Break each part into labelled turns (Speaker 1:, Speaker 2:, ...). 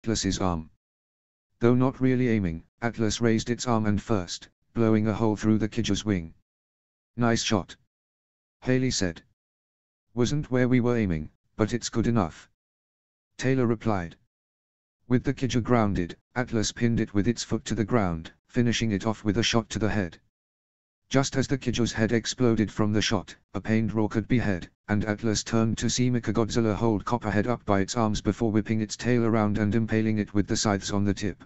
Speaker 1: Atlas's arm. Though not really aiming, Atlas raised its arm and first, blowing a hole through the kaju's wing. "Nice shot," Haley said. "Wasn't where we were aiming, but it's good enough," Taylor replied. With the kaju grounded, Atlas pinned it with its foot to the ground, finishing it off with a shot to the head. Just as the kaju's head exploded from the shot, a pained roar could be heard, and Atlas turned to see Mechagodzilla hold Copperhead up by its arms before whipping its tail around and impaling it with the scythes on the tip.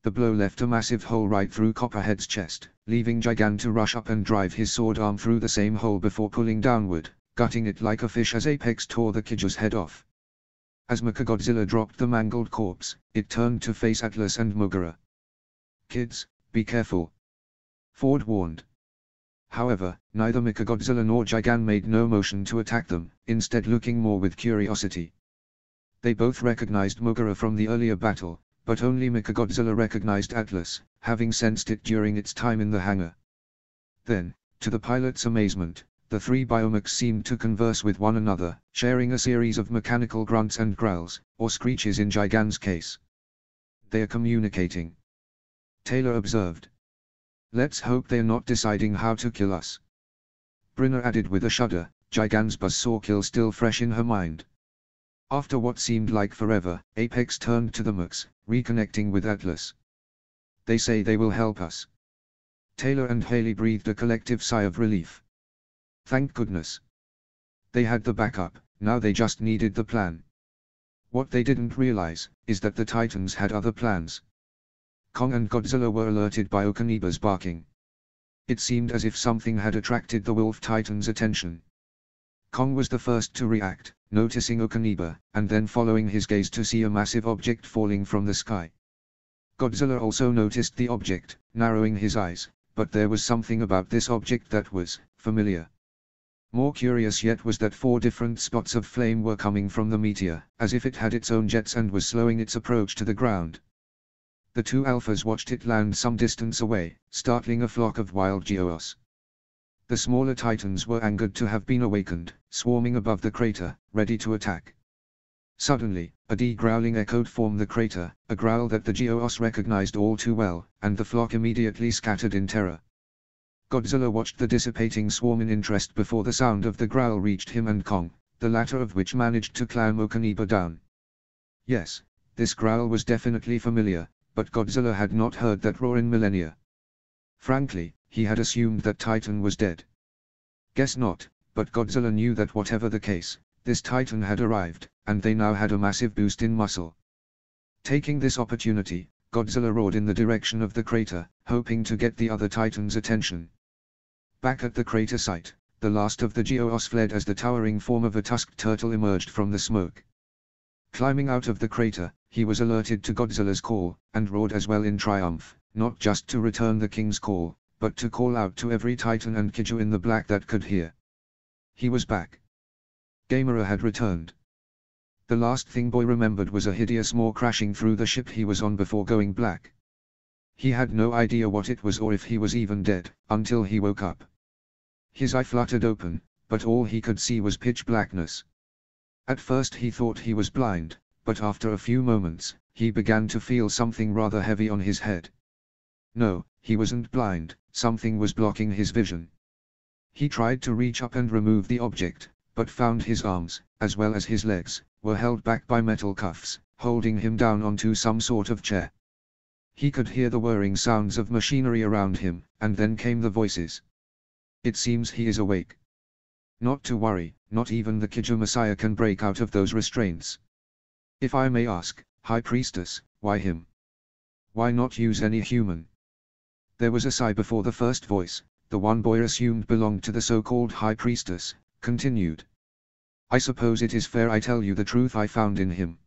Speaker 1: The blow left a massive hole right through Copperhead's chest, leaving Gigan to rush up and drive his sword arm through the same hole before pulling downward, gutting it like a fish as Apex tore the kaju's head off. As Mechagodzilla dropped the mangled corpse, it turned to face Atlas and Mogura. "Kids, be careful," Ford warned. However, neither Mechagodzilla nor Gigan made no motion to attack them, instead looking more with curiosity. They both recognized Mogura from the earlier battle, but only Mechagodzilla recognized Atlas, having sensed it during its time in the hangar. Then, to the pilot's amazement, the three biomechs seemed to converse with one another, sharing a series of mechanical grunts and growls, or screeches in Gigan's case. "They are communicating," Taylor observed. "Let's hope they're not deciding how to kill us," Brinner added with a shudder, Gigan's buzzsaw kill still fresh in her mind. After what seemed like forever, Apex turned to the mechs, reconnecting with Atlas. "They say they will help us." Taylor and Haley breathed a collective sigh of relief. Thank goodness. They had the backup, now they just needed the plan. What they didn't realize, is that the Titans had other plans. Kong and Godzilla were alerted by Okaniba's barking. It seemed as if something had attracted the Wolf Titan's attention. Kong was the first to react, noticing Okaniba, and then following his gaze to see a massive object falling from the sky. Godzilla also noticed the object, narrowing his eyes, but there was something about this object that was familiar. More curious yet was that 4 different spots of flame were coming from the meteor, as if it had its own jets and was slowing its approach to the ground. The 2 alphas watched it land some distance away, startling a flock of wild Geos. The smaller Titans were angered to have been awakened, swarming above the crater, ready to attack. Suddenly, a growling echoed from the crater, a growl that the Geos recognized all too well, and the flock immediately scattered in terror. Godzilla watched the dissipating swarm in interest before the sound of the growl reached him and Kong, the latter of which managed to climb Okaniba down. Yes, this growl was definitely familiar, but Godzilla had not heard that roar in millennia. Frankly, he had assumed that Titan was dead. Guess not, but Godzilla knew that whatever the case, this Titan had arrived, and they now had a massive boost in muscle. Taking this opportunity, Godzilla roared in the direction of the crater, hoping to get the other Titan's attention. Back at the crater site, the last of the Geos fled as the towering form of a tusked turtle emerged from the smoke. Climbing out of the crater, he was alerted to Godzilla's call, and roared as well in triumph, not just to return the king's call, but to call out to every Titan and kaiju in the black that could hear. He was back. Gamera had returned. The last thing Boy remembered was a hideous maw crashing through the ship he was on before going black. He had no idea what it was or if he was even dead, until he woke up. His eye fluttered open, but all he could see was pitch blackness. At first he thought he was blind, but after a few moments, he began to feel something rather heavy on his head. No, he wasn't blind, something was blocking his vision. He tried to reach up and remove the object, but found his arms, as well as his legs, were held back by metal cuffs, holding him down onto some sort of chair. He could hear the whirring sounds of machinery around him, and then came the voices. "It seems he is awake. Not to worry, not even the Kaiju Messiah can break out of those restraints. If I may ask, High Priestess, why him? Why not use any human?" There was a sigh before the first voice, the one Boy assumed belonged to the so-called High Priestess, continued. "I suppose it is fair I tell you the truth I found in him.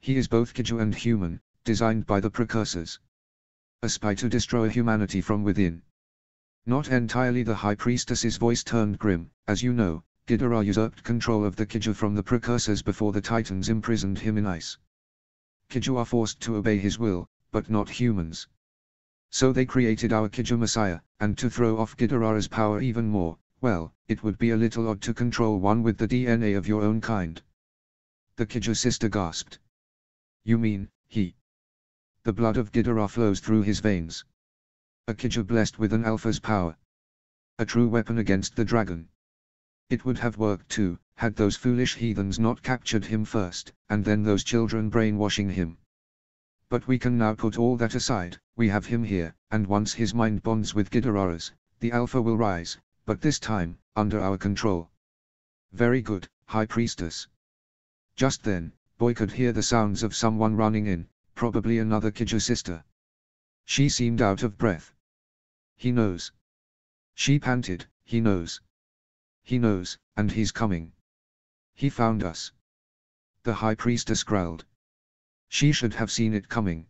Speaker 1: He is both Kaiju and human, designed by the Precursors. A spy to destroy humanity from within." Not entirely. The High Priestess's voice turned grim. "As you know, Ghidorah usurped control of the Kaiju from the Precursors before the Titans imprisoned him in ice. Kaiju are forced to obey his will, but not humans. So they created our Kaiju Messiah, and to throw off Ghidorah's power even more, well, it would be a little odd to control one with the DNA of your own kind." The Kaiju sister gasped. You mean, he? The blood of Ghidorah flows through his veins. A kaiju blessed with an alpha's power. A true weapon against the dragon. It would have worked too, had those foolish heathens not captured him first, and then those children brainwashing him. But we can now put all that aside. We have him here, and once his mind bonds with Ghidorah's, the alpha will rise, but this time, under our control. Very good, High Priestess. Just then, Boy could hear the sounds of someone running in, probably another kaiju sister. She seemed out of breath. He knows. She panted, he knows. He knows, and he's coming. He found us. The High Priestess growled. She should have seen it coming.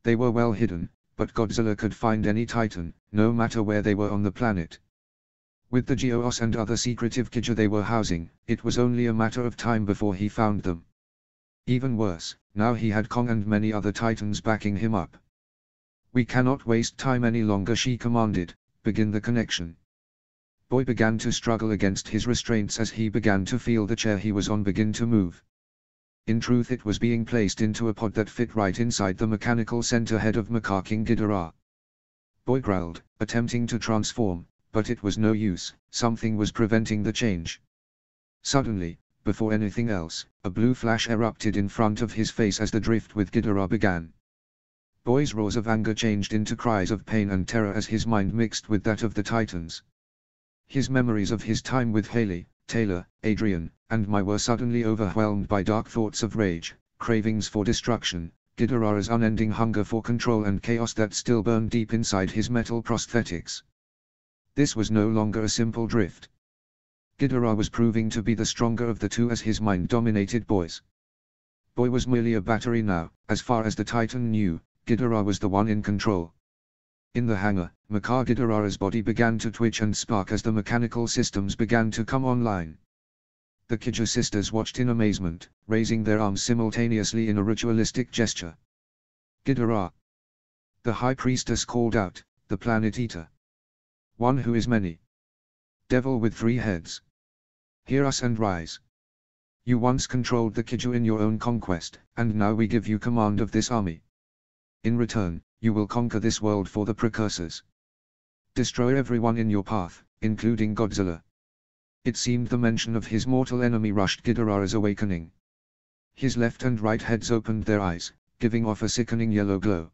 Speaker 1: They were well hidden, but Godzilla could find any titan, no matter where they were on the planet. With the Geos and other secretive kaiju they were housing, it was only a matter of time before he found them. Even worse, now he had Kong and many other titans backing him up. We cannot waste time any longer, she commanded. Begin the connection. Boy began to struggle against his restraints as he began to feel the chair he was on begin to move. In truth, it was being placed into a pod that fit right inside the mechanical center head of macaquing Ghidorah. Boy growled, attempting to transform, but it was no use. Something was preventing the change. Suddenly, before anything else, a blue flash erupted in front of his face as the drift with Ghidorah began. Boy's roars of anger changed into cries of pain and terror as his mind mixed with that of the Titans. His memories of his time with Haley, Taylor, Adrian, and Mai were suddenly overwhelmed by dark thoughts of rage, cravings for destruction, Ghidorah's unending hunger for control and chaos that still burned deep inside his metal prosthetics. This was no longer a simple drift. Ghidorah was proving to be the stronger of the two as his mind dominated Boy's. Boy was merely a battery now. As far as the Titan knew, Ghidorah was the one in control. In the hangar, Mecha Ghidorah's body began to twitch and spark as the mechanical systems began to come online. The kaiju sisters watched in amazement, raising their arms simultaneously in a ritualistic gesture. Ghidorah! The High Priestess called out, the Planet Eater. One who is many. Devil with 3 heads. Hear us and rise. You once controlled the kaiju in your own conquest, and now we give you command of this army. In return, you will conquer this world for the precursors. Destroy everyone in your path, including Godzilla. It seemed the mention of his mortal enemy rushed Ghidorah's awakening. His left and right heads opened their eyes, giving off a sickening yellow glow.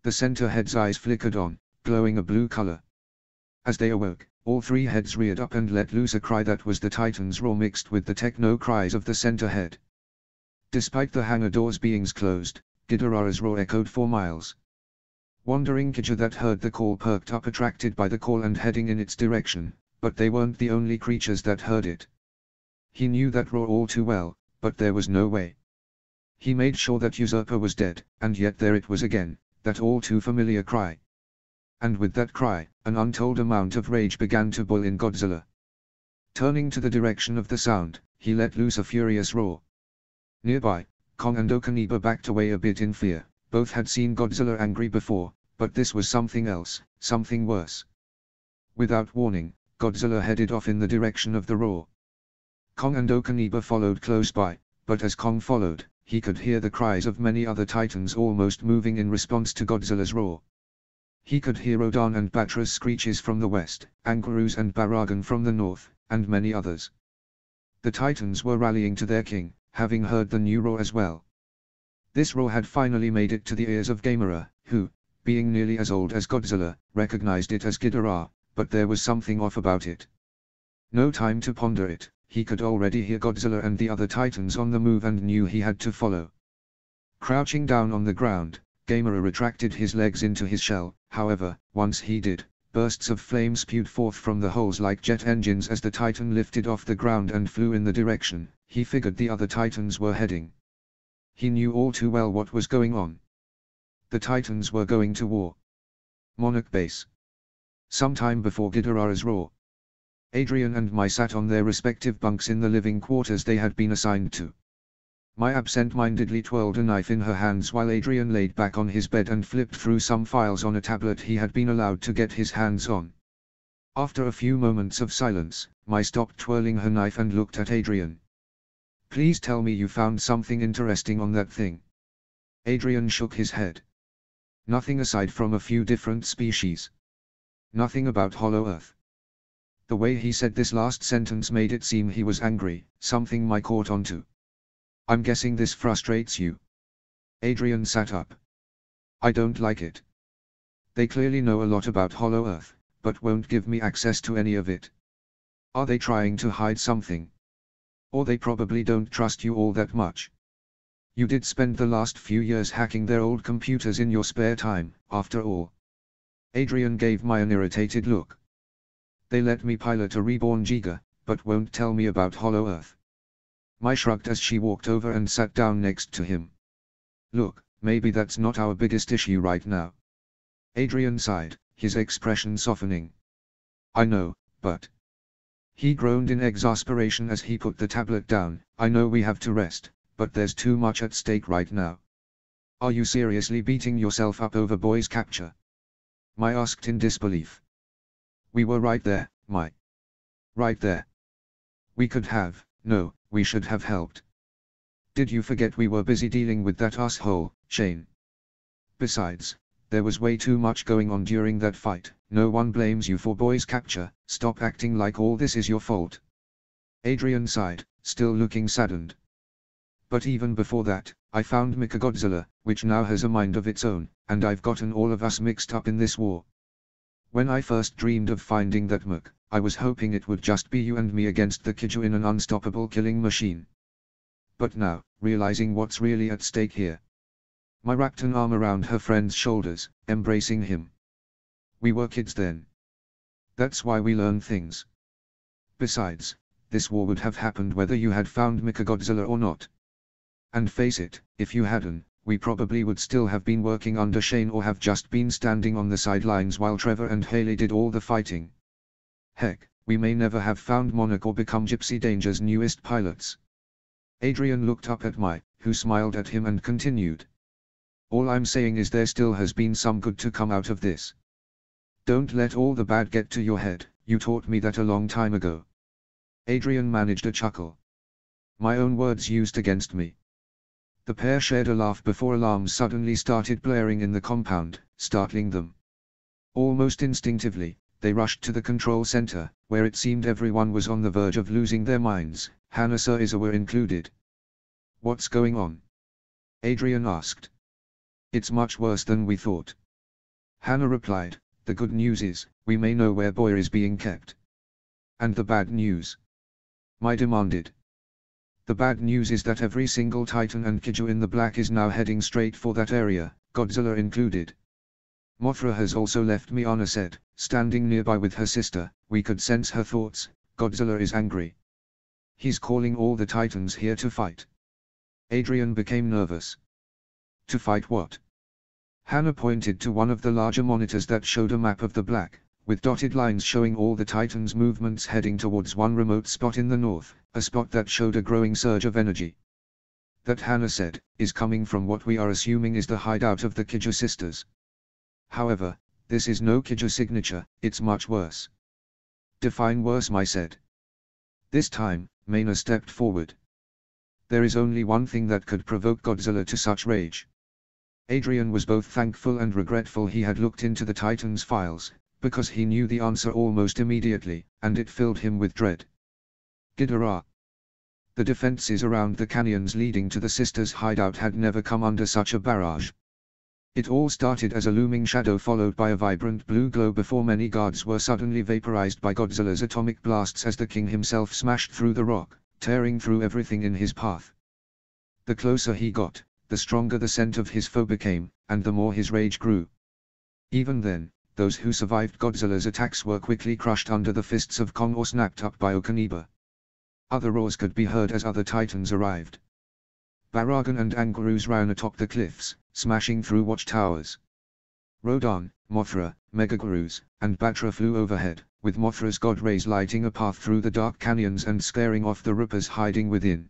Speaker 1: The center head's eyes flickered on, glowing a blue color. As they awoke, all 3 heads reared up and let loose a cry that was the Titan's roar mixed with the techno cries of the center head. Despite the hangar doors being closed, Ghidorah's roar echoed for miles. Wandering kaiju that heard the call perked up, attracted by the call and heading in its direction, but they weren't the only creatures that heard it. He knew that roar all too well, but there was no way. He made sure that Usurper was dead, and yet there it was again, that all too familiar cry. And with that cry, an untold amount of rage began to boil in Godzilla. Turning to the direction of the sound, he let loose a furious roar. Nearby, Kong and Okaniba backed away a bit in fear. Both had seen Godzilla angry before, but this was something else, something worse. Without warning, Godzilla headed off in the direction of the roar. Kong and Okaniba followed close by, but as Kong followed, he could hear the cries of many other titans almost moving in response to Godzilla's roar. He could hear Rodan and Batra's screeches from the west, Anguru's and Baragan from the north, and many others. The titans were rallying to their king, having heard the new roar as well. This roar had finally made it to the ears of Gamera, who, being nearly as old as Godzilla, recognized it as Ghidorah, but there was something off about it. No time to ponder it, he could already hear Godzilla and the other titans on the move and knew he had to follow. Crouching down on the ground, Gamera retracted his legs into his shell. However, once he did, bursts of flame spewed forth from the holes like jet engines as the Titan lifted off the ground and flew in the direction he figured the other Titans were heading. He knew all too well what was going on. The Titans were going to war. Monarch Base. Sometime before Ghidorah's roar, Adrian and Mai sat on their respective bunks in the living quarters they had been assigned to. Mai absent-mindedly twirled a knife in her hands while Adrian laid back on his bed and flipped through some files on a tablet he had been allowed to get his hands on. After a few moments of silence, Mai stopped twirling her knife and looked at Adrian. Please tell me you found something interesting on that thing. Adrian shook his head. Nothing aside from a few different species. Nothing about Hollow Earth. The way he said this last sentence made it seem he was angry, something I caught onto. I'm guessing this frustrates you. Adrian sat up. I don't like it. They clearly know a lot about Hollow Earth, but won't give me access to any of it. Are they trying to hide something? Or they probably don't trust you all that much. You did spend the last few years hacking their old computers in your spare time, after all. Adrian gave me an irritated look. They let me pilot a reborn Giga, but won't tell me about Hollow Earth. Mai shrugged as she walked over and sat down next to him. Look, maybe that's not our biggest issue right now. Adrian sighed, his expression softening. I know, but... He groaned in exasperation as he put the tablet down. I know we have to rest, but there's too much at stake right now. Are you seriously beating yourself up over boy's capture? Mai asked in disbelief. We were right there, Mai. Right there. We could have, no, we should have helped. Did you forget we were busy dealing with that asshole, Shane? Besides, there was way too much going on during that fight. No one blames you for boy's capture. Stop acting like all this is your fault. Adrian sighed, still looking saddened. But even before that, I found Mechagodzilla, which now has a mind of its own, and I've gotten all of us mixed up in this war. When I first dreamed of finding that mech, I was hoping it would just be you and me against the kaiju in an unstoppable killing machine. But now, realizing what's really at stake here. Mai wrapped an arm around her friend's shoulders, embracing him. We were kids then. That's why we learn things. Besides, this war would have happened whether you had found Mechagodzilla or not. And face it, if you hadn't, we probably would still have been working under Shane or have just been standing on the sidelines while Trevor and Haley did all the fighting. Heck, we may never have found Monarch or become Gypsy Danger's newest pilots. Adrian looked up at Mai, who smiled at him and continued. All I'm saying is there still has been some good to come out of this. Don't let all the bad get to your head, you taught me that a long time ago. Adrian managed a chuckle. My own words used against me. The pair shared a laugh before alarms suddenly started blaring in the compound, startling them. Almost instinctively, they rushed to the control center, where it seemed everyone was on the verge of losing their minds, Hannah Sir Izawa included. What's going on? Adrian asked. It's much worse than we thought. Hannah replied, the good news is, we may know where Boy is being kept. And the bad news? Mai demanded. The bad news is that every single Titan and kaiju in the black is now heading straight for that area, Godzilla included. Mothra has also left me, Anna said, standing nearby with her sister. We could sense her thoughts. Godzilla is angry. He's calling all the Titans here to fight. Adrian became nervous. To fight what? Hannah pointed to one of the larger monitors that showed a map of the black, with dotted lines showing all the Titans' movements heading towards one remote spot in the north, a spot that showed a growing surge of energy. That, Hannah said, is coming from what we are assuming is the hideout of the Kaiju sisters. However, this is no Kaiju signature, it's much worse. Define worse, Mai said. This time, Maina stepped forward. There is only one thing that could provoke Godzilla to such rage. Adrian was both thankful and regretful he had looked into the Titans' files, because he knew the answer almost immediately, and it filled him with dread. Ghidorah. The defenses around the canyons leading to the sisters' hideout had never come under such a barrage. It all started as a looming shadow followed by a vibrant blue glow before many guards were suddenly vaporized by Godzilla's atomic blasts as the king himself smashed through the rock, tearing through everything in his path. The closer he got, the stronger the scent of his foe became, and the more his rage grew. Even then, those who survived Godzilla's attacks were quickly crushed under the fists of Kong or snapped up by Okaniba. Other roars could be heard as other Titans arrived. Baragan and Angarus ran atop the cliffs, smashing through watchtowers. Rodan, Mothra, Megagarus, and Batra flew overhead, with Mothra's god rays lighting a path through the dark canyons and scaring off the Rippers hiding within.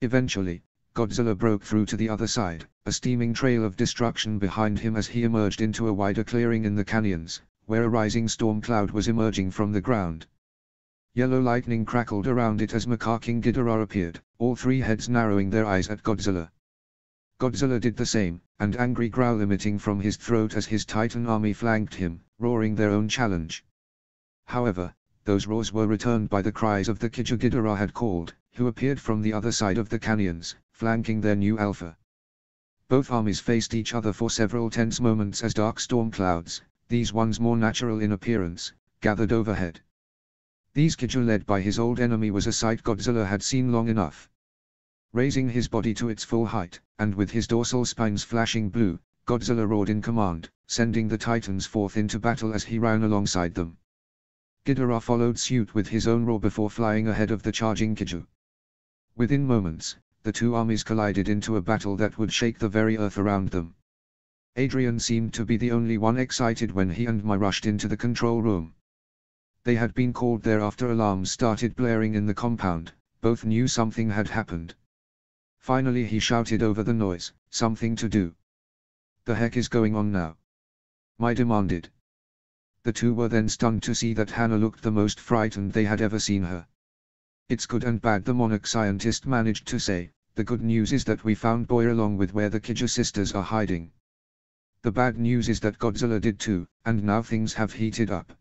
Speaker 1: Eventually, Godzilla broke through to the other side, a steaming trail of destruction behind him as he emerged into a wider clearing in the canyons, where a rising storm cloud was emerging from the ground. Yellow lightning crackled around it as Mecha King Ghidorah appeared, all three heads narrowing their eyes at Godzilla. Godzilla did the same, an angry growl emitting from his throat as his Titan army flanked him, roaring their own challenge. However, those roars were returned by the cries of the kaiju Ghidorah had called, who appeared from the other side of the canyons, flanking their new alpha. Both armies faced each other for several tense moments as dark storm clouds, these ones more natural in appearance, gathered overhead. These kaiju led by his old enemy was a sight Godzilla had seen long enough. Raising his body to its full height, and with his dorsal spines flashing blue, Godzilla roared in command, sending the Titans forth into battle as he ran alongside them. Ghidorah followed suit with his own roar before flying ahead of the charging kaiju. Within moments, the two armies collided into a battle that would shake the very earth around them. Adrian seemed to be the only one excited when he and Mai rushed into the control room. They had been called there after alarms started blaring in the compound, both knew something had happened. Finally he shouted over the noise, "Something to do. The heck is going on now?" Mai demanded. The two were then stunned to see that Hannah looked the most frightened they had ever seen her. "It's good and bad," the monarch scientist managed to say. "The good news is that we found Boy along with where the kaiju sisters are hiding. The bad news is that Godzilla did too, and now things have heated up."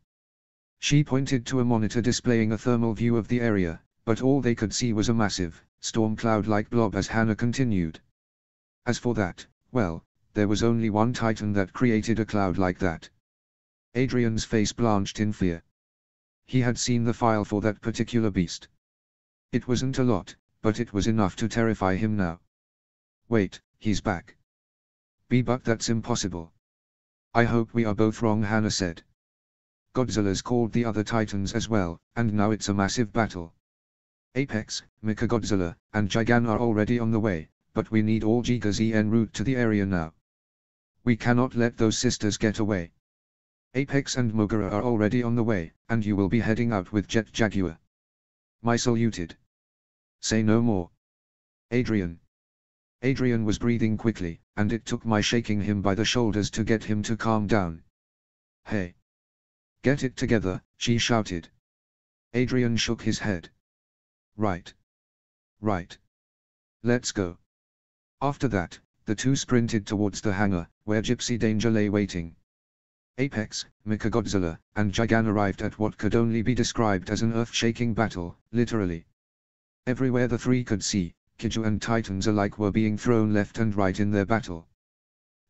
Speaker 1: She pointed to a monitor displaying a thermal view of the area, but all they could see was a massive, storm cloud-like blob as Hannah continued. "As for that, well, there was only one Titan that created a cloud like that." Adrian's face blanched in fear. He had seen the file for that particular beast. It wasn't a lot, but it was enough to terrify him now. "Wait, he's back." But that's impossible." "I hope we are both wrong," Hannah said. "Godzilla's called the other Titans as well, and now it's a massive battle. Apex, Mechagodzilla, and Gigan are already on the way, but we need all Gigas en route to the area now. We cannot let those sisters get away. Apex and Mogura are already on the way, and you will be heading out with Jet Jaguar." Mai saluted. "Say no more. Adrian." Adrian was breathing quickly, and it took Mai shaking him by the shoulders to get him to calm down. "Hey! Get it together," she shouted. Adrian shook his head. Right. Let's go." After that, the two sprinted towards the hangar, where Gypsy Danger lay waiting. Apex, Mechagodzilla, and Gigan arrived at what could only be described as an earth-shaking battle, literally. Everywhere the three could see, kaiju and titans alike were being thrown left and right in their battle.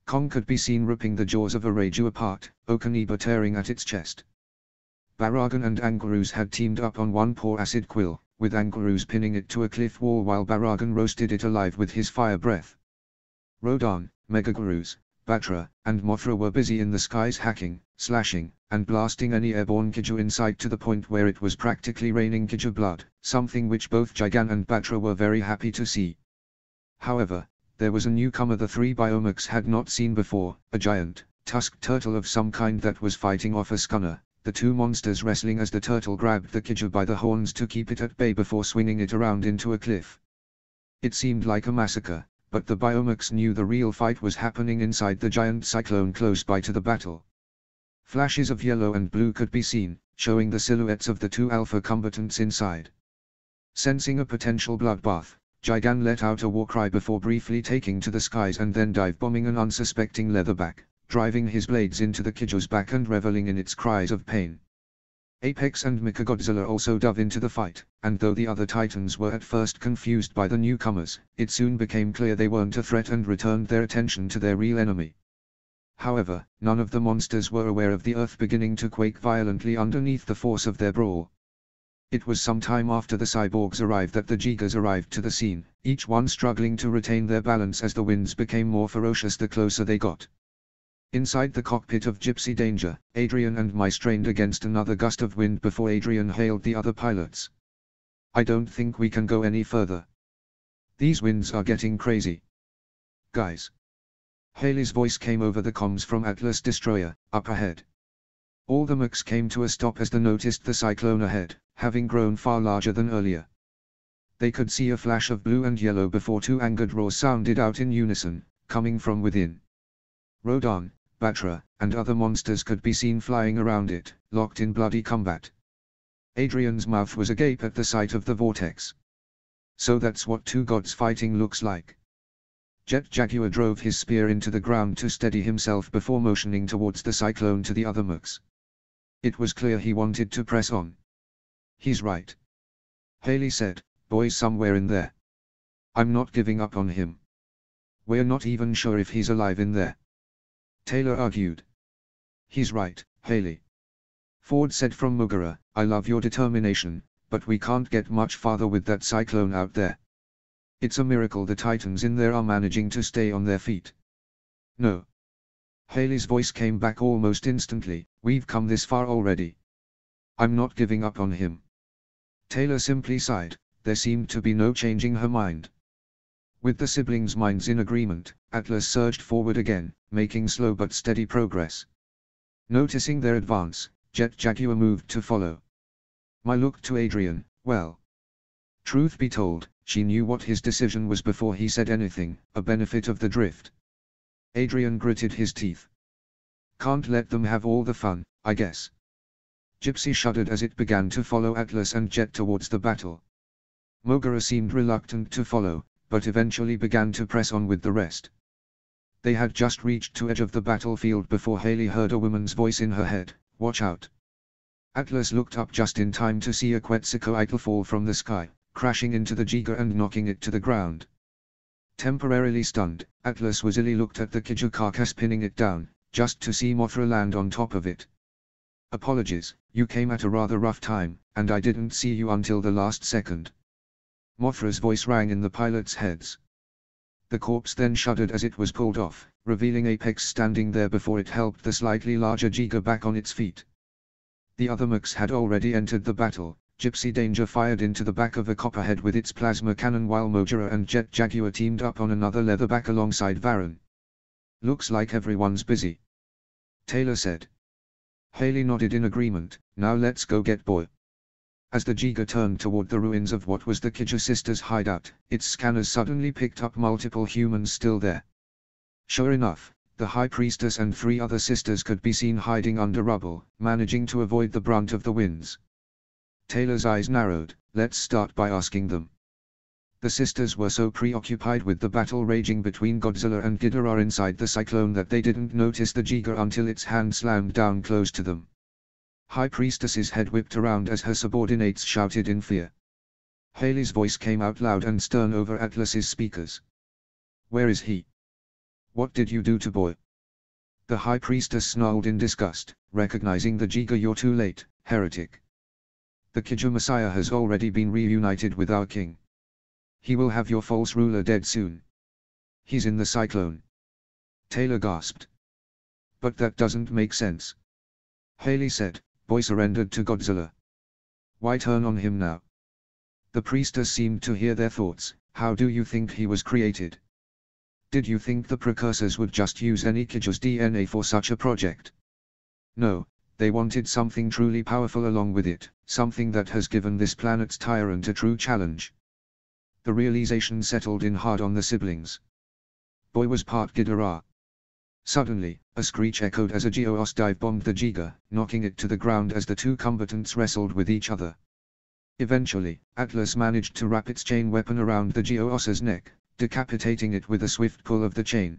Speaker 1: Kong could be seen ripping the jaws of a Reiju apart, Okaniba tearing at its chest. Baragan and Angerus had teamed up on one poor acid quill, with Angerus pinning it to a cliff wall while Baragan roasted it alive with his fire breath. Rodan, Megagarus, Batra, and Mothra were busy in the skies hacking, slashing, and blasting any airborne kaiju in sight to the point where it was practically raining kaiju blood, something which both Gigan and Batra were very happy to see. However, there was a newcomer the three Biomax had not seen before, a giant, tusked turtle of some kind that was fighting off a scunner, the two monsters wrestling as the turtle grabbed the kaiju by the horns to keep it at bay before swinging it around into a cliff. It seemed like a massacre, but the Biomax knew the real fight was happening inside the giant cyclone close by to the battle. Flashes of yellow and blue could be seen, showing the silhouettes of the two alpha combatants inside. Sensing a potential bloodbath, Gigan let out a war cry before briefly taking to the skies and then dive-bombing an unsuspecting leatherback, driving his blades into the kaiju's back and reveling in its cries of pain. Apex and Mechagodzilla also dove into the fight, and though the other titans were at first confused by the newcomers, it soon became clear they weren't a threat and returned their attention to their real enemy. However, none of the monsters were aware of the earth beginning to quake violently underneath the force of their brawl. It was some time after the cyborgs arrived that the Gigas arrived to the scene, each one struggling to retain their balance as the winds became more ferocious the closer they got. Inside the cockpit of Gypsy Danger, Adrian and Mai strained against another gust of wind before Adrian hailed the other pilots. "I don't think we can go any further. These winds are getting crazy. Guys." Haley's voice came over the comms from Atlas Destroyer, up ahead. All the mechs came to a stop as they noticed the cyclone ahead, having grown far larger than earlier. They could see a flash of blue and yellow before two angered roars sounded out in unison, coming from within. Rodan, Batra, and other monsters could be seen flying around it, locked in bloody combat. Adrian's mouth was agape at the sight of the vortex. So that's what two gods fighting looks like. Jet Jaguar drove his spear into the ground to steady himself before motioning towards the cyclone to the other mooks. It was clear he wanted to press on. He's right. Haley said, boy's somewhere in there. I'm not giving up on him. We're not even sure if he's alive in there. Taylor argued. He's right, Haley. Ford said from Mugara, I love your determination, but we can't get much farther with that cyclone out there. It's a miracle the Titans in there are managing to stay on their feet. No. Haley's voice came back almost instantly, we've come this far already. I'm not giving up on him. Taylor simply sighed, there seemed to be no changing her mind. With the siblings' minds in agreement, Atlas surged forward again, making slow but steady progress. Noticing their advance, Jet Jaguar moved to follow. My looked to Adrian, well. Truth be told, she knew what his decision was before he said anything, a benefit of the drift. Adrian gritted his teeth. Can't let them have all the fun, I guess. Gypsy shuddered as it began to follow Atlas and Jet towards the battle. Mogara seemed reluctant to follow, but eventually began to press on with the rest. They had just reached the edge of the battlefield before Haley heard a woman's voice in her head, watch out. Atlas looked up just in time to see a Quetzalcoatl fall from the sky, crashing into the Giga and knocking it to the ground. Temporarily stunned, Atlas lazily looked at the Kaiju carcass pinning it down, just to see Mothra land on top of it. Apologies, you came at a rather rough time, and I didn't see you until the last second. Mothra's voice rang in the pilots' heads. The corpse then shuddered as it was pulled off, revealing Apex standing there before it helped the slightly larger Giga back on its feet. The other mooks had already entered the battle. Gypsy Danger fired into the back of a copperhead with its plasma cannon while Mojara and Jet Jaguar teamed up on another leatherback alongside Varan. Looks like everyone's busy. Taylor said. Haley nodded in agreement, now let's go get boy. As the Giga turned toward the ruins of what was the Kaiju sisters' hideout, its scanners suddenly picked up multiple humans still there. Sure enough, the High Priestess and 3 other sisters could be seen hiding under rubble, managing to avoid the brunt of the winds. Taylor's eyes narrowed, let's start by asking them. The sisters were so preoccupied with the battle raging between Godzilla and Ghidorah inside the cyclone that they didn't notice the Giga until its hand slammed down close to them. High Priestess's head whipped around as her subordinates shouted in fear. Haley's voice came out loud and stern over Atlas's speakers. Where is he? What did you do to boy? The High Priestess snarled in disgust, recognizing the Giga, you're too late, heretic. The Kaiju Messiah has already been reunited with our king. He will have your false ruler dead soon. He's in the cyclone. Taylor gasped. But that doesn't make sense. Haley said, boy surrendered to Godzilla. Why turn on him now? The priestess seemed to hear their thoughts, how do you think he was created? Did you think the precursors would just use any Kaiju's DNA for such a project? No, they wanted something truly powerful along with it, something that has given this planet's tyrant a true challenge. The realization settled in hard on the siblings. Boy was part Ghidorah. Suddenly, a screech echoed as a Geoos dive-bombed the Giga, knocking it to the ground as the two combatants wrestled with each other. Eventually, Atlas managed to wrap its chain weapon around the Geoos's neck, decapitating it with a swift pull of the chain.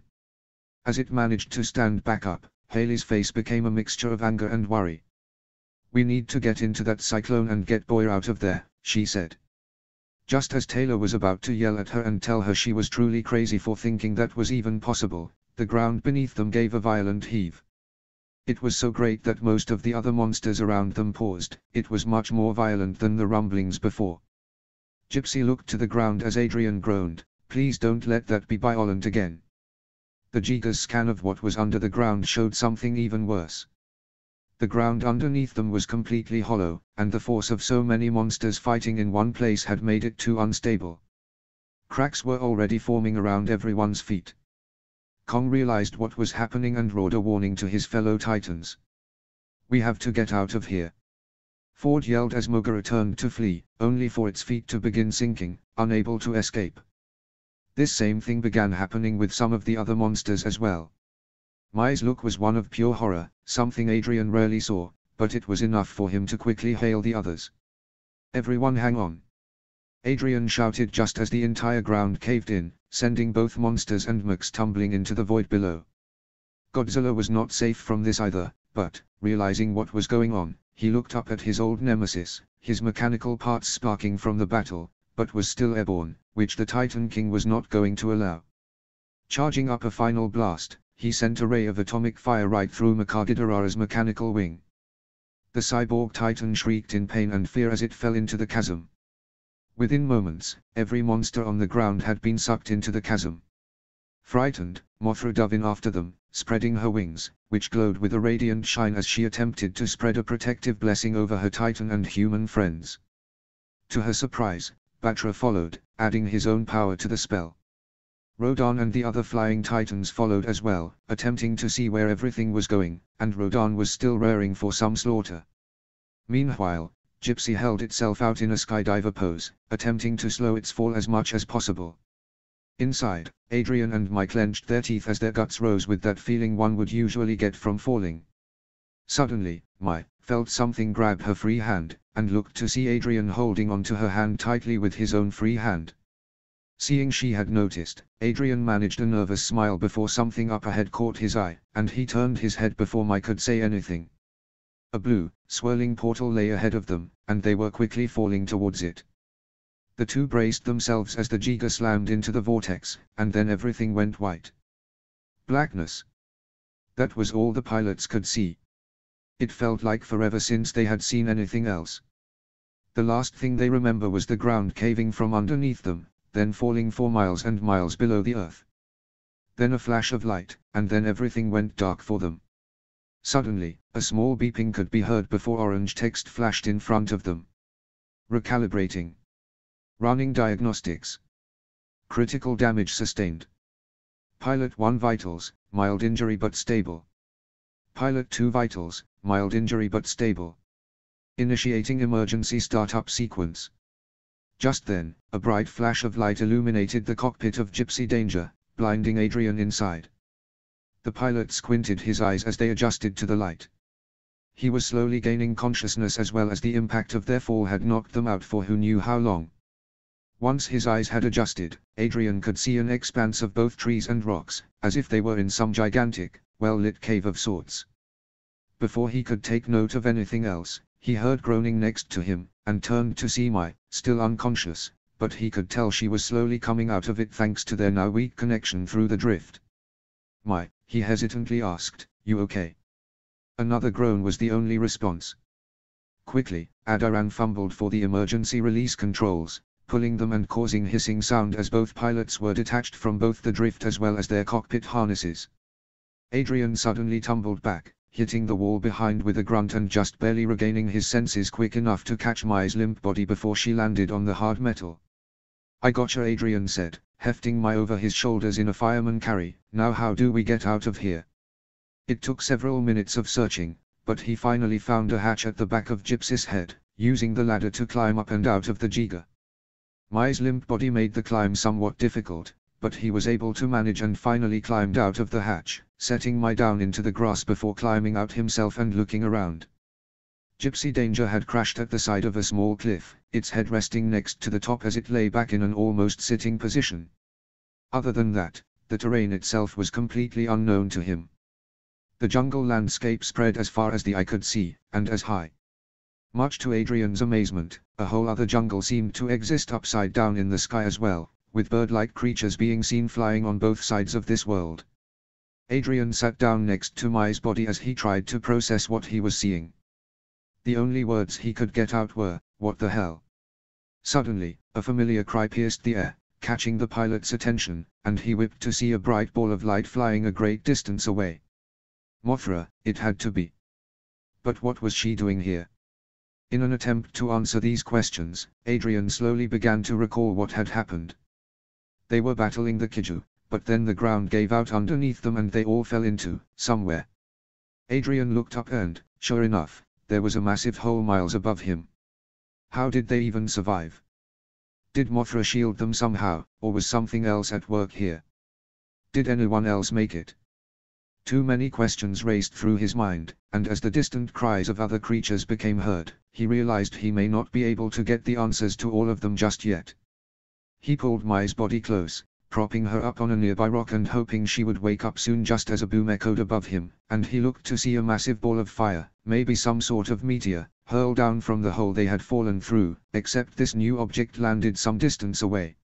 Speaker 1: As it managed to stand back up, Haley's face became a mixture of anger and worry. We need to get into that cyclone and get boy out of there, she said. Just as Taylor was about to yell at her and tell her she was truly crazy for thinking that was even possible, the ground beneath them gave a violent heave. It was so great that most of the other monsters around them paused, it was much more violent than the rumblings before. Gypsy looked to the ground as Adrian groaned, please don't let that be violent again. The Giga's scan of what was under the ground showed something even worse. The ground underneath them was completely hollow, and the force of so many monsters fighting in one place had made it too unstable. Cracks were already forming around everyone's feet. Kong realized what was happening and roared a warning to his fellow Titans. We have to get out of here. Ford yelled as Mogara turned to flee, only for its feet to begin sinking, unable to escape. This same thing began happening with some of the other monsters as well. Mai's look was one of pure horror, something Adrian rarely saw, but it was enough for him to quickly hail the others. Everyone hang on. Adrian shouted just as the entire ground caved in, sending both monsters and mechs tumbling into the void below. Godzilla was not safe from this either, but, realizing what was going on, he looked up at his old nemesis, his mechanical parts sparking from the battle, but was still airborne, which the Titan King was not going to allow. Charging up a final blast, he sent a ray of atomic fire right through Mecha-Ghidorah's mechanical wing. The cyborg Titan shrieked in pain and fear as it fell into the chasm. Within moments, every monster on the ground had been sucked into the chasm. Frightened, Mothra dove in after them, spreading her wings, which glowed with a radiant shine as she attempted to spread a protective blessing over her Titan and human friends. To her surprise, Batra followed, adding his own power to the spell. Rodan and the other flying titans followed as well, attempting to see where everything was going, and Rodan was still raring for some slaughter. Meanwhile, Gypsy held itself out in a skydiver pose, attempting to slow its fall as much as possible. Inside, Adrian and Mai clenched their teeth as their guts rose with that feeling one would usually get from falling. Suddenly, Mai felt something grab her free hand, and looked to see Adrian holding onto her hand tightly with his own free hand. Seeing she had noticed, Adrian managed a nervous smile before something up ahead caught his eye, and he turned his head before Mai could say anything. A blue, swirling portal lay ahead of them, and they were quickly falling towards it. The two braced themselves as the Giga slammed into the vortex, and then everything went white. Blackness. That was all the pilots could see. It felt like forever since they had seen anything else. The last thing they remember was the ground caving from underneath them, then falling for miles and miles below the earth. Then a flash of light, and then everything went dark for them. Suddenly, a small beeping could be heard before orange text flashed in front of them. Recalibrating. Running diagnostics. Critical damage sustained. Pilot 1 vitals, mild injury but stable. Pilot 2 vitals, mild injury but stable. Initiating emergency startup sequence. Just then, a bright flash of light illuminated the cockpit of Gypsy Danger, blinding Adrian inside. The pilot squinted his eyes as they adjusted to the light. He was slowly gaining consciousness as well as the impact of their fall had knocked them out for who knew how long. Once his eyes had adjusted, Adrian could see an expanse of both trees and rocks, as if they were in some gigantic, well-lit cave of sorts. Before he could take note of anything else, he heard groaning next to him, and turned to see Mai, still unconscious, but he could tell she was slowly coming out of it thanks to their now weak connection through the drift. Mai, he hesitantly asked, you okay? Another groan was the only response. Quickly, Adaran fumbled for the emergency release controls, pulling them and causing hissing sound as both pilots were detached from both the drift as well as their cockpit harnesses. Adrian suddenly tumbled back, hitting the wall behind with a grunt and just barely regaining his senses quick enough to catch Mai's limp body before she landed on the hard metal. I gotcha, Adrian said, hefting Mai over his shoulders in a fireman carry. Now how do we get out of here? It took several minutes of searching, but he finally found a hatch at the back of Gypsy's head, using the ladder to climb up and out of the Giga. Mai's limp body made the climb somewhat difficult, but he was able to manage and finally climbed out of the hatch, setting Mai down into the grass before climbing out himself and looking around. Gypsy Danger had crashed at the side of a small cliff, its head resting next to the top as it lay back in an almost sitting position. Other than that, the terrain itself was completely unknown to him. The jungle landscape spread as far as the eye could see, and as high. Much to Adrian's amazement, a whole other jungle seemed to exist upside down in the sky as well, with bird-like creatures being seen flying on both sides of this world. Adrian sat down next to Mai's body as he tried to process what he was seeing. The only words he could get out were, "What the hell?" Suddenly, a familiar cry pierced the air, catching the pilot's attention, and he whipped to see a bright ball of light flying a great distance away. Mothra, it had to be. But what was she doing here? In an attempt to answer these questions, Adrian slowly began to recall what had happened. They were battling the kaiju, but then the ground gave out underneath them and they all fell into somewhere. Adrian looked up and, sure enough, there was a massive hole miles above him. How did they even survive? Did Mothra shield them somehow, or was something else at work here? Did anyone else make it? Too many questions raced through his mind, and as the distant cries of other creatures became heard, he realized he may not be able to get the answers to all of them just yet. He pulled Mai's body close, propping her up on a nearby rock and hoping she would wake up soon just as a boom echoed above him, and he looked to see a massive ball of fire, maybe some sort of meteor, hurl down from the hole they had fallen through, except this new object landed some distance away.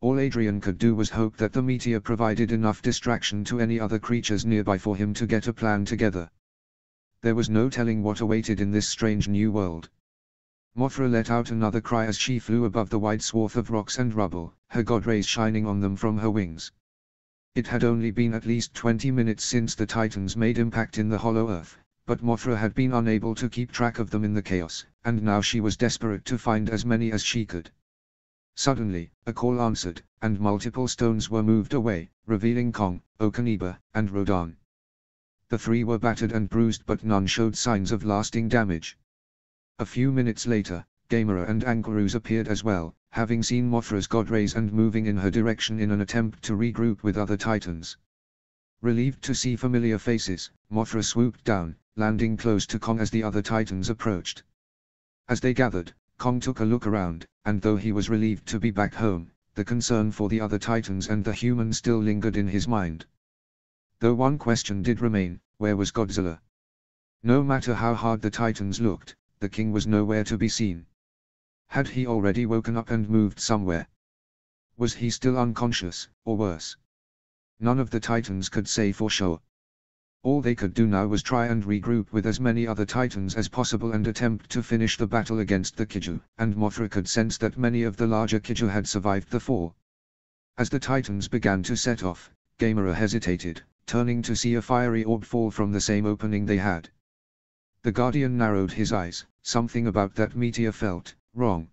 Speaker 1: All Adrian could do was hope that the meteor provided enough distraction to any other creatures nearby for him to get a plan together. There was no telling what awaited in this strange new world. Mothra let out another cry as she flew above the wide swath of rocks and rubble, her god rays shining on them from her wings. It had only been at least 20 minutes since the Titans made impact in the hollow earth, but Mothra had been unable to keep track of them in the chaos, and now she was desperate to find as many as she could. Suddenly, a call answered, and multiple stones were moved away, revealing Kong, Okaniba, and Rodan. The three were battered and bruised, but none showed signs of lasting damage. A few minutes later, Gamera and Angerus appeared as well, having seen Mothra's god rays and moving in her direction in an attempt to regroup with other Titans. Relieved to see familiar faces, Mothra swooped down, landing close to Kong as the other Titans approached. As they gathered, Kong took a look around, and though he was relieved to be back home, the concern for the other Titans and the humans still lingered in his mind. Though one question did remain, where was Godzilla? No matter how hard the Titans looked, the king was nowhere to be seen. Had he already woken up and moved somewhere? Was he still unconscious, or worse? None of the Titans could say for sure. All they could do now was try and regroup with as many other Titans as possible and attempt to finish the battle against the kaiju, and Mothra could sense that many of the larger kaiju had survived the fall. As the Titans began to set off, Gamera hesitated, turning to see a fiery orb fall from the same opening they had. The Guardian narrowed his eyes, something about that meteor felt wrong.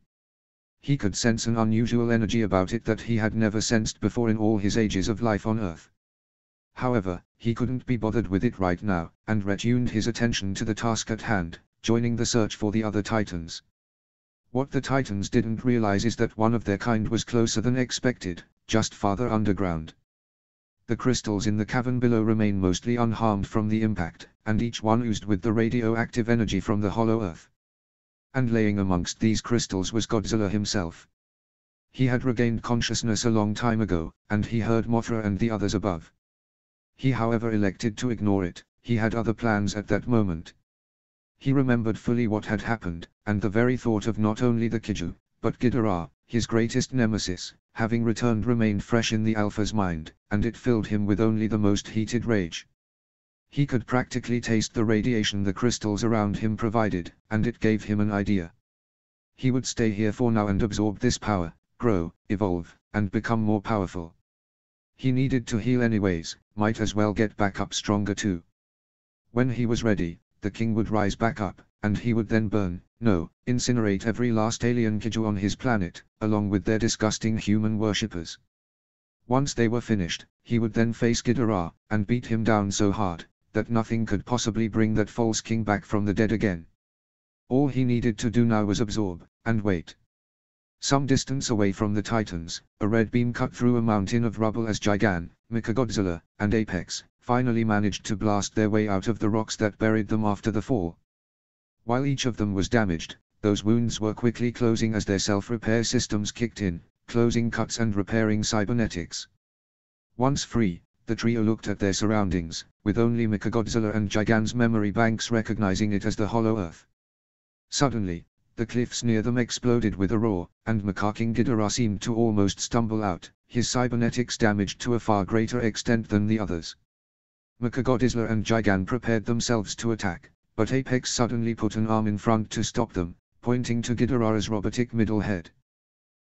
Speaker 1: He could sense an unusual energy about it that he had never sensed before in all his ages of life on Earth. However, he couldn't be bothered with it right now, and returned his attention to the task at hand, joining the search for the other Titans. What the Titans didn't realize is that one of their kind was closer than expected, just farther underground. The crystals in the cavern below remain mostly unharmed from the impact, and each one oozed with the radioactive energy from the hollow earth. And laying amongst these crystals was Godzilla himself. He had regained consciousness a long time ago, and he heard Mothra and the others above. He however elected to ignore it. He had other plans at that moment. He remembered fully what had happened, and the very thought of not only the kaiju, but Ghidorah, his greatest nemesis, having returned remained fresh in the Alpha's mind, and it filled him with only the most heated rage. He could practically taste the radiation the crystals around him provided, and it gave him an idea. He would stay here for now and absorb this power, grow, evolve, and become more powerful. He needed to heal anyways, might as well get back up stronger too. When he was ready, the king would rise back up, and he would then incinerate every last alien kaiju on his planet, along with their disgusting human worshippers. Once they were finished, he would then face Ghidorah, and beat him down so hard, that nothing could possibly bring that false king back from the dead again. All he needed to do now was absorb, and wait. Some distance away from the Titans, a red beam cut through a mountain of rubble as Gigan, Mechagodzilla, and Apex finally managed to blast their way out of the rocks that buried them after the fall. While each of them was damaged, those wounds were quickly closing as their self-repair systems kicked in, closing cuts and repairing cybernetics. Once free, the trio looked at their surroundings, with only Mechagodzilla and Gigan's memory banks recognizing it as the Hollow Earth. Suddenly, the cliffs near them exploded with a roar, and Macaking Ghidorah seemed to almost stumble out, his cybernetics damaged to a far greater extent than the others. Mechagodzilla and Gigan prepared themselves to attack, but Apex suddenly put an arm in front to stop them, pointing to Ghidorah's robotic middle head.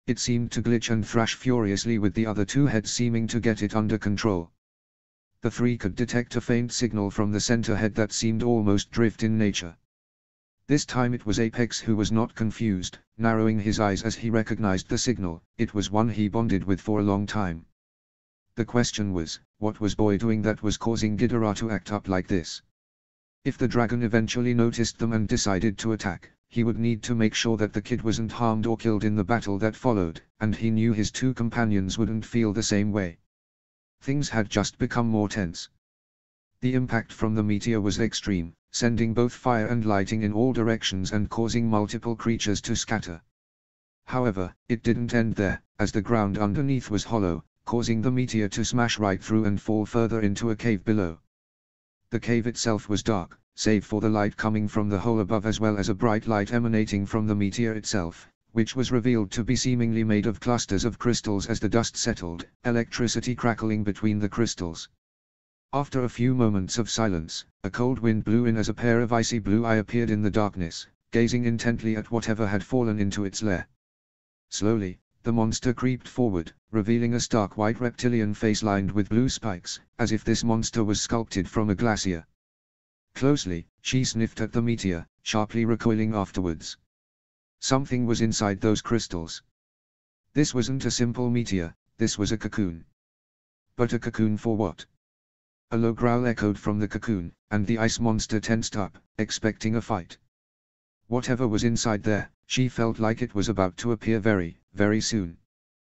Speaker 1: It seemed to glitch and thrash furiously, with the other two heads seeming to get it under control. The three could detect a faint signal from the center head that seemed almost drift in nature. This time it was Apex who was not confused, narrowing his eyes as he recognized the signal. It was one he bonded with for a long time. The question was, what was Boy doing that was causing Ghidorah to act up like this? If the dragon eventually noticed them and decided to attack, he would need to make sure that the kid wasn't harmed or killed in the battle that followed, and he knew his two companions wouldn't feel the same way. Things had just become more tense. The impact from the meteor was extreme, sending both fire and lightning in all directions and causing multiple creatures to scatter. However, it didn't end there, as the ground underneath was hollow, causing the meteor to smash right through and fall further into a cave below. The cave itself was dark, save for the light coming from the hole above as well as a bright light emanating from the meteor itself, which was revealed to be seemingly made of clusters of crystals as the dust settled, electricity crackling between the crystals. After a few moments of silence, a cold wind blew in as a pair of icy blue eyes appeared in the darkness, gazing intently at whatever had fallen into its lair. Slowly, the monster creeped forward, revealing a stark white reptilian face lined with blue spikes, as if this monster was sculpted from a glacier. Closely, she sniffed at the meteor, sharply recoiling afterwards. Something was inside those crystals. This wasn't a simple meteor, this was a cocoon. But a cocoon for what? A low growl echoed from the cocoon, and the ice monster tensed up, expecting a fight. Whatever was inside there, she felt like it was about to appear very, very soon.